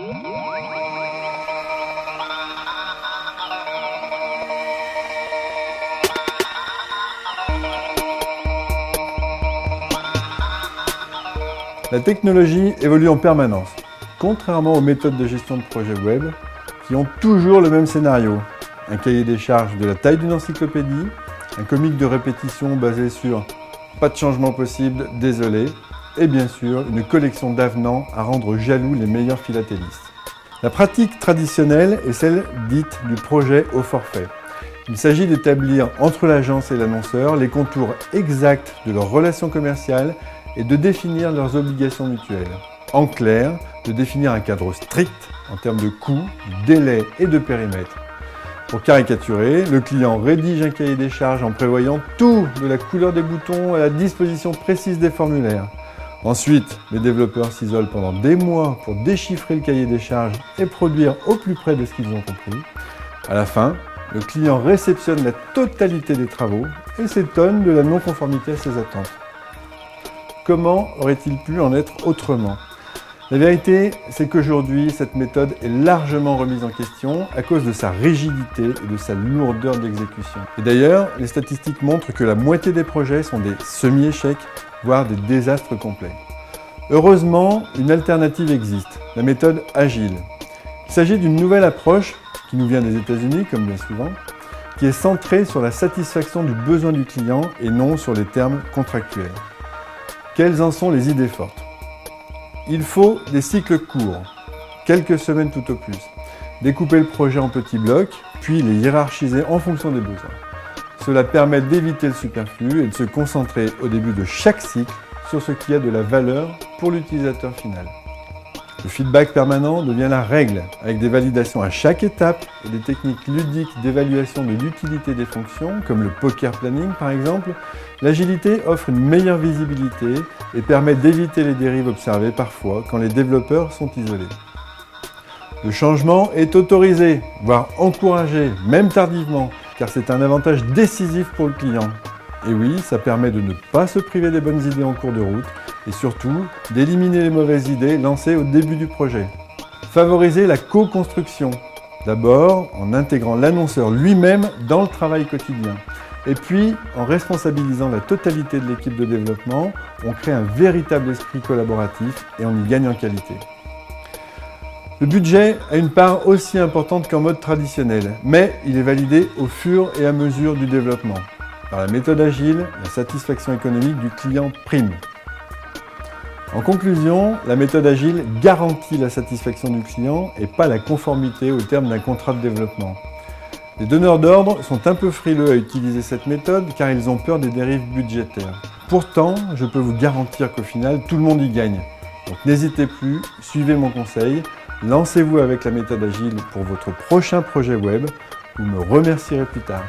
La technologie évolue en permanence, contrairement aux méthodes de gestion de projets web qui ont toujours le même scénario. Un cahier des charges de la taille d'une encyclopédie, un comique de répétition basé sur « pas de changement possible, désolé » et bien sûr une collection d'avenants à rendre jaloux les meilleurs philatélistes. La pratique traditionnelle est celle dite du projet au forfait. Il s'agit d'établir entre l'agence et l'annonceur les contours exacts de leurs relations commerciales et de définir leurs obligations mutuelles. En clair, de définir un cadre strict en termes de coûts, de délais et de périmètre. Pour caricaturer, le client rédige un cahier des charges en prévoyant tout, de la couleur des boutons à la disposition précise des formulaires. Ensuite, les développeurs s'isolent pendant des mois pour déchiffrer le cahier des charges et produire au plus près de ce qu'ils ont compris. À la fin, le client réceptionne la totalité des travaux et s'étonne de la non-conformité à ses attentes. Comment aurait-il pu en être autrement? La vérité, c'est qu'aujourd'hui, cette méthode est largement remise en question à cause de sa rigidité et de sa lourdeur d'exécution. Et d'ailleurs, les statistiques montrent que la moitié des projets sont des semi-échecs, voire des désastres complets. Heureusement, une alternative existe, la méthode agile. Il s'agit d'une nouvelle approche, qui nous vient des États-Unis, comme bien souvent, qui est centrée sur la satisfaction du besoin du client et non sur les termes contractuels. Quelles en sont les idées fortes? Il faut des cycles courts, quelques semaines tout au plus. Découper le projet en petits blocs, puis les hiérarchiser en fonction des besoins. Cela permet d'éviter le superflu et de se concentrer au début de chaque cycle sur ce qui a de la valeur pour l'utilisateur final. Le feedback permanent devient la règle, avec des validations à chaque étape et des techniques ludiques d'évaluation de l'utilité des fonctions, comme le poker planning par exemple. L'agilité offre une meilleure visibilité et permet d'éviter les dérives observées parfois quand les développeurs sont isolés. Le changement est autorisé, voire encouragé, même tardivement, car c'est un avantage décisif pour le client. Et oui, ça permet de ne pas se priver des bonnes idées en cours de route et surtout d'éliminer les mauvaises idées lancées au début du projet. Favoriser la co-construction, d'abord en intégrant l'annonceur lui-même dans le travail quotidien. Et puis, en responsabilisant la totalité de l'équipe de développement, on crée un véritable esprit collaboratif et on y gagne en qualité. Le budget a une part aussi importante qu'en mode traditionnel, mais il est validé au fur et à mesure du développement. Par la méthode agile, la satisfaction économique du client prime. En conclusion, la méthode agile garantit la satisfaction du client et pas la conformité au terme d'un contrat de développement. Les donneurs d'ordre sont un peu frileux à utiliser cette méthode car ils ont peur des dérives budgétaires. Pourtant, je peux vous garantir qu'au final, tout le monde y gagne. Donc n'hésitez plus, suivez mon conseil, lancez-vous avec la méthode agile pour votre prochain projet web. Vous me remercierez plus tard.